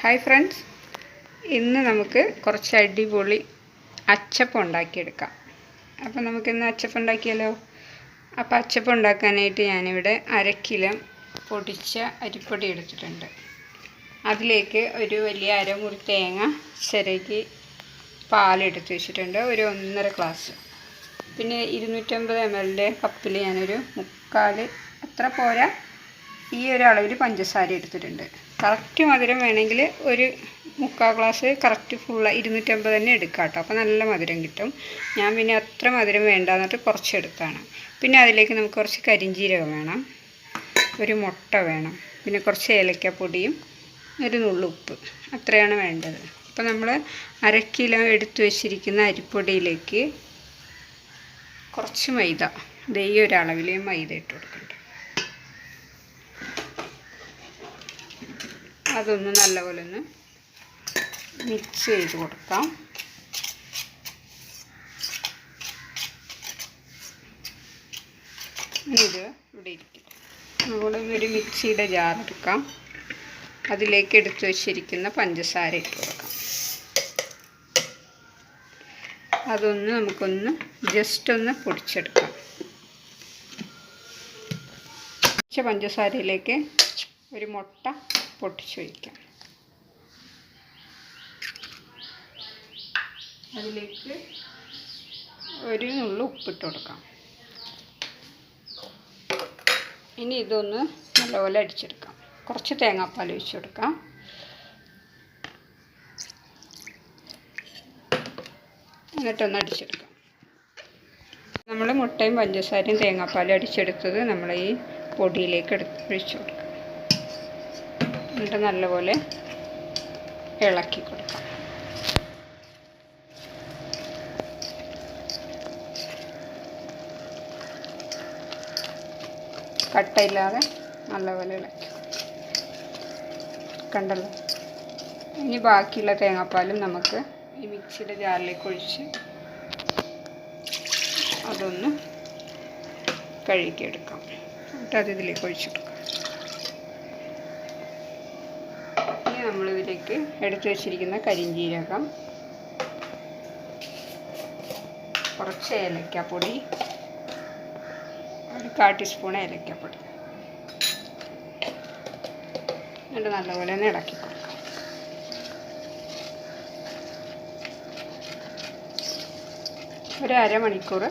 Hi friends, ഇന്ന് നമുക്ക് കുറച്ച് അടിപൊളി അച്ചപ്പം ഉണ്ടാക്കിയെടുക്കാം. അപ്പോൾ നമുക്കിന്ന് അച്ചപ്പം ഉണ്ടാക്കിയാലോ? അപ്പോൾ അച്ചപ്പം ഉണ്ടാക്കാനായിട്ട് ഞാനിവിടെ 1/2 കിലോ പൊടിച്ച അരിപ്പൊടി എടുത്തിട്ടുണ്ട്. അതിലേക്ക് ഒരു വലിയ അരമുറി തേങ്ങ ചിരകി പാലെടുത്ത് വെച്ചിട്ടുണ്ട്, ഒരു 1.5 ഗ്ലാസ്. പിന്നെ 250 ml കപ്പിൽ ഞാനൊരു 3/4, അത്ര പോരാ, ഈ ഒരു അളവിൽ പഞ്ചസാര എടുത്തിട്ടുണ്ട്. കറക്റ്റ് മധുരം വേണമെങ്കിൽ ഒരു 3/4 ഗ്ലാസ് കറക്റ്റ് ഫുള്ള് 250 തന്നെ എടുക്കാം കേട്ടോ. അപ്പോൾ നല്ല മധുരം കിട്ടും. ഞാൻ പിന്നെ അത്ര മധുരം വേണ്ട എന്നിട്ട് കുറച്ച് എടുത്താണ്. പിന്നെ അതിലേക്ക് നമുക്ക് കുറച്ച് കരിഞ്ജീരകം വേണം, ഒരു മുട്ട വേണം, പിന്നെ കുറച്ച് ഏലക്കപ്പൊടിയും ഒരു നുള്ളു ഉപ്പ്, അത്രയാണ് വേണ്ടത്. അപ്പോൾ നമ്മൾ 1/2 കിലോ എടുത്തു വെച്ചിരിക്കുന്ന അരിപ്പൊടിയിലേക്ക് കുറച്ച് മൈദ, ഈ ഒരു അളവിൽ മൈദ ഇട്ട് കൊടുക്കുന്നുണ്ട്. അതൊന്ന് നല്ലപോലെ ഒന്ന് മിക്സ് ചെയ്ത് കൊടുക്കാം. ഇത് ഇവിടെ ഇരിക്കും. നമ്മൾ ഒരു മിക്സിയുടെ ജാർ എടുക്കാം, അതിലേക്ക് എടുത്തു വച്ചിരിക്കുന്ന പഞ്ചസാര ഇട്ട് കൊടുക്കാം. അതൊന്ന് നമുക്കൊന്ന് ജസ്റ്റ് ഒന്ന് പൊടിച്ചെടുക്കാം. പഞ്ചസാരയിലേക്ക് ഒരു മുട്ട പൊട്ടിച്ച് വയ്ക്കാം. അതിലേക്ക് ഒരു നുള്ളു ഉപ്പിട്ട് കൊടുക്കാം. ഇനി ഇതൊന്ന് നല്ലപോലെ അടിച്ചെടുക്കാം. കുറച്ച് തേങ്ങാപ്പാൽ ഒഴിച്ച് കൊടുക്കാം. എന്നിട്ടൊന്ന് അടിച്ചെടുക്കാം. നമ്മൾ മുട്ടയും പഞ്ചസാരയും തേങ്ങാപ്പാലും അടിച്ചെടുത്തത് നമ്മൾ ഈ പൊടിയിലേക്ക് ഒഴിച്ച് കൊടുക്കാം. എന്നിട്ട് നല്ലപോലെ ഇളക്കി കൊടുക്കാം. കട്ടയില്ലാതെ നല്ലപോലെ ഇളക്കി. കണ്ടല്ലോ. ഇനി ബാക്കിയുള്ള തേങ്ങാപ്പാലും നമുക്ക് ഈ മിക്സിയുടെ ജാറിലേക്ക് ഒഴിച്ച് അതൊന്ന് കഴുകിയെടുക്കാം. എന്നിട്ട് അത് ഇതിലേക്ക് ഒഴിച്ചെടുക്കാം. ഇനി നമ്മളിതിലേക്ക് എടുത്തു വച്ചിരിക്കുന്ന കരിഞ്ജീരകം, കുറച്ച് ഏലക്കപ്പൊടി, ഒരു 1/4 ടീസ്പൂൺ ഏലക്കപ്പൊടി, എന്നിട്ട് നല്ലപോലെ ഒന്ന് ഇളക്കി കൊടുക്കാം. ഒരു അരമണിക്കൂർ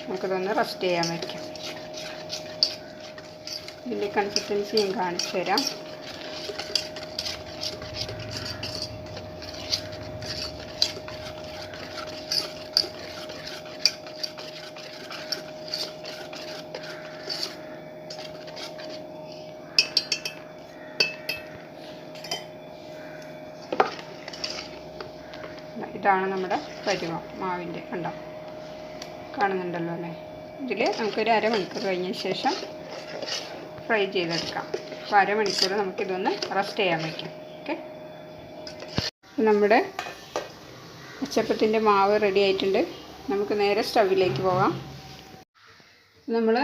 നമുക്കിതൊന്ന് റെസ്റ്റ് ചെയ്യാൻ വയ്ക്കാം. ഇതിൻ്റെ കൺസിസ്റ്റൻസി ഞാൻ കാണിച്ചു തരാം. ഇതാണ് നമ്മുടെ പരുവം മാവിൻ്റെ. കണ്ടോ, കാണുന്നുണ്ടല്ലോ അല്ലേ? ഇതിൽ നമുക്കൊരു അരമണിക്കൂർ കഴിഞ്ഞ ശേഷം ഫ്രൈ ചെയ്തെടുക്കാം. അപ്പോൾ അരമണിക്കൂർ നമുക്കിതൊന്ന് റെസ്റ്റ് ചെയ്യാൻ വയ്ക്കാം. ഓക്കെ, നമ്മുടെ അച്ചപ്പത്തിൻ്റെ മാവ് റെഡി ആയിട്ടുണ്ട്. നമുക്ക് നേരെ സ്റ്റൗവിലേക്ക് പോകാം. നമ്മൾ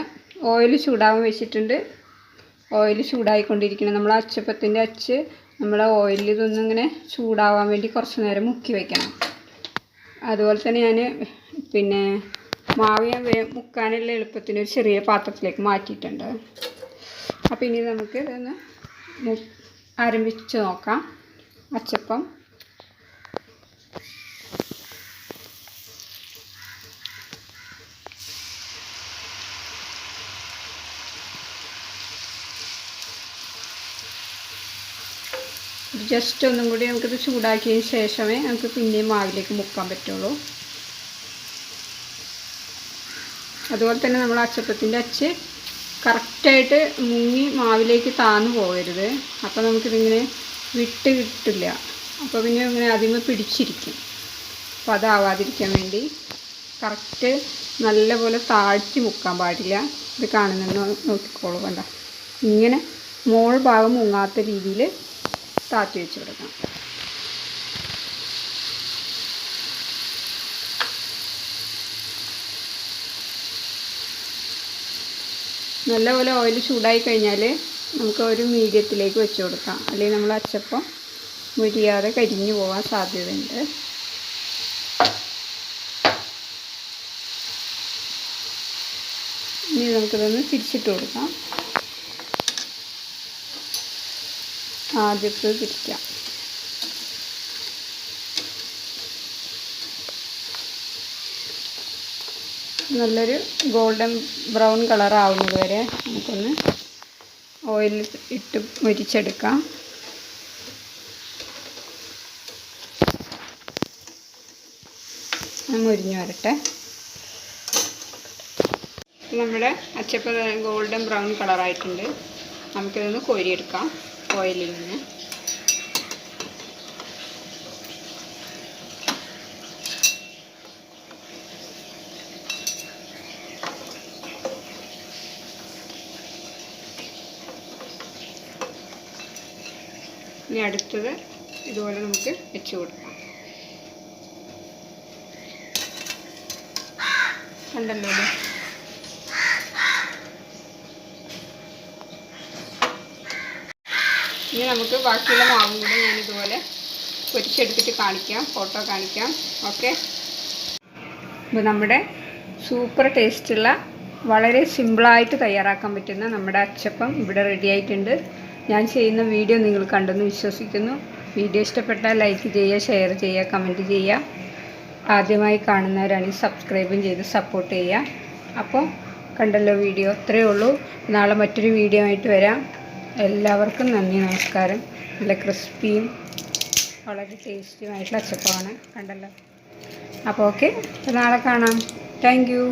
ഓയിൽ ചൂടാവാൻ വെച്ചിട്ടുണ്ട്. ഓയിൽ ചൂടായിക്കൊണ്ടിരിക്കണം. നമ്മൾ അച്ചപ്പത്തിൻ്റെ അച്ച് നമ്മൾ ഓയിലിൽ ഇതൊന്നിങ്ങനെ ചൂടാവാൻ വേണ്ടി കുറച്ച് നേരം മുക്കി വയ്ക്കണം. അതുപോലെ തന്നെ ഞാൻ പിന്നെ മാവ് മുക്കാനുള്ള എളുപ്പത്തിന് ഒരു ചെറിയ പാത്രത്തിലേക്ക് മാറ്റിയിട്ടുണ്ട്. അപ്പോൾ ഇനി നമുക്ക് ഇതൊന്ന് ആരംഭിച്ച് നോക്കാം. അച്ചപ്പം ജസ്റ്റ് ഒന്നും കൂടി നമുക്കിത് ചൂടാക്കിയതിന് ശേഷമേ നമുക്ക് പിന്നെയും മാവിലേക്ക് മുക്കാൻ പറ്റുള്ളൂ. അതുപോലെ തന്നെ നമ്മൾ അച്ചപ്പത്തിൻ്റെ അച്ച് കറക്റ്റായിട്ട് മുങ്ങി മാവിലേക്ക് താന്നു പോകരുത്. അപ്പോൾ നമുക്കിതിങ്ങനെ വിട്ട് കിട്ടില്ല. അപ്പോൾ പിന്നെ ഇങ്ങനെ അതിന്മേൽ പിടിച്ചിരിക്കും. അപ്പോൾ അതാവാതിരിക്കാൻ വേണ്ടി കറക്റ്റ് നല്ലപോലെ താഴ്ത്തി മുക്കാൻ പാടില്ല. ഇത് കാണുന്നുണ്ടോ നോക്കിക്കോളൂ. കണ്ട, ഇങ്ങനെ മോൾ ഭാഗം മുങ്ങാത്ത രീതിയിൽ താത്തി വെച്ച് കൊടുക്കാം. നല്ലപോലെ ഓയിൽ ചൂടായി കഴിഞ്ഞാൽ നമുക്ക് ഒരു മീഡിയത്തിലേക്ക് വെച്ച് കൊടുക്കാം. അല്ലെങ്കിൽ നമ്മൾ അച്ചപ്പം മുരിയാതെ കരിഞ്ഞു പോകാൻ സാധ്യതയുണ്ട്. ഇനി നമുക്കിതൊന്ന് തിരിച്ചിട്ട് കൊടുക്കാം. ആദ്യത്തെ തിരിക്കാം. നല്ലൊരു ഗോൾഡൻ ബ്രൗൺ കളർ ആവുന്നത് വരെ നമുക്കൊന്ന് ഓയിലിൽ ഇട്ട് മുരിച്ചെടുക്കാം. മുരിഞ്ഞു വരട്ടെ. നമ്മുടെ അച്ചപ്പം ഗോൾഡൻ ബ്രൗൺ കളറായിട്ടുണ്ട്. നമുക്കിതൊന്ന് കോരിയെടുക്കാം ഓയിലിൽ നിന്ന്. ഇനി അടുത്തത് ഇതുപോലെ നമുക്ക് വെച്ച് കൊടുക്കാം. കണ്ടല്ലോ. ഇനി നമുക്ക് ബാക്കിയുള്ള മാവും കൂടെ ഞാനിതുപോലെ പൊരിച്ചെടുത്തിട്ട് കാണിക്കാം, ഫോട്ടോ കാണിക്കാം. ഓക്കെ. അപ്പോൾ നമ്മുടെ സൂപ്പർ ടേസ്റ്റുള്ള വളരെ സിമ്പിളായിട്ട് തയ്യാറാക്കാൻ പറ്റുന്ന നമ്മുടെ അച്ചപ്പം ഇവിടെ റെഡി ആയിട്ടുണ്ട്. ഞാൻ ചെയ്യുന്ന വീഡിയോ നിങ്ങൾ കണ്ടെന്ന് വിശ്വസിക്കുന്നു. വീഡിയോ ഇഷ്ടപ്പെട്ടാൽ ലൈക്ക് ചെയ്യുക, ഷെയർ ചെയ്യുക, കമൻറ്റ് ചെയ്യുക. ആദ്യമായി കാണുന്നവരാണെങ്കിൽ സബ്സ്ക്രൈബും ചെയ്ത് സപ്പോർട്ട് ചെയ്യുക. അപ്പോൾ കണ്ടല്ലോ വീഡിയോ, ഇത്രയേ ഉള്ളൂ. നാളെ മറ്റൊരു വീഡിയോ ആയിട്ട് വരാം. എല്ലാവർക്കും നന്ദി, നമസ്കാരം. നല്ല ക്രിസ്പിയും വളരെ ടേസ്റ്റിയുമായിട്ടുള്ള അച്ചപ്പമാണ്. കണ്ടല്ലോ. അപ്പോൾ ഓക്കെ, നാളെ കാണാം. Thank you.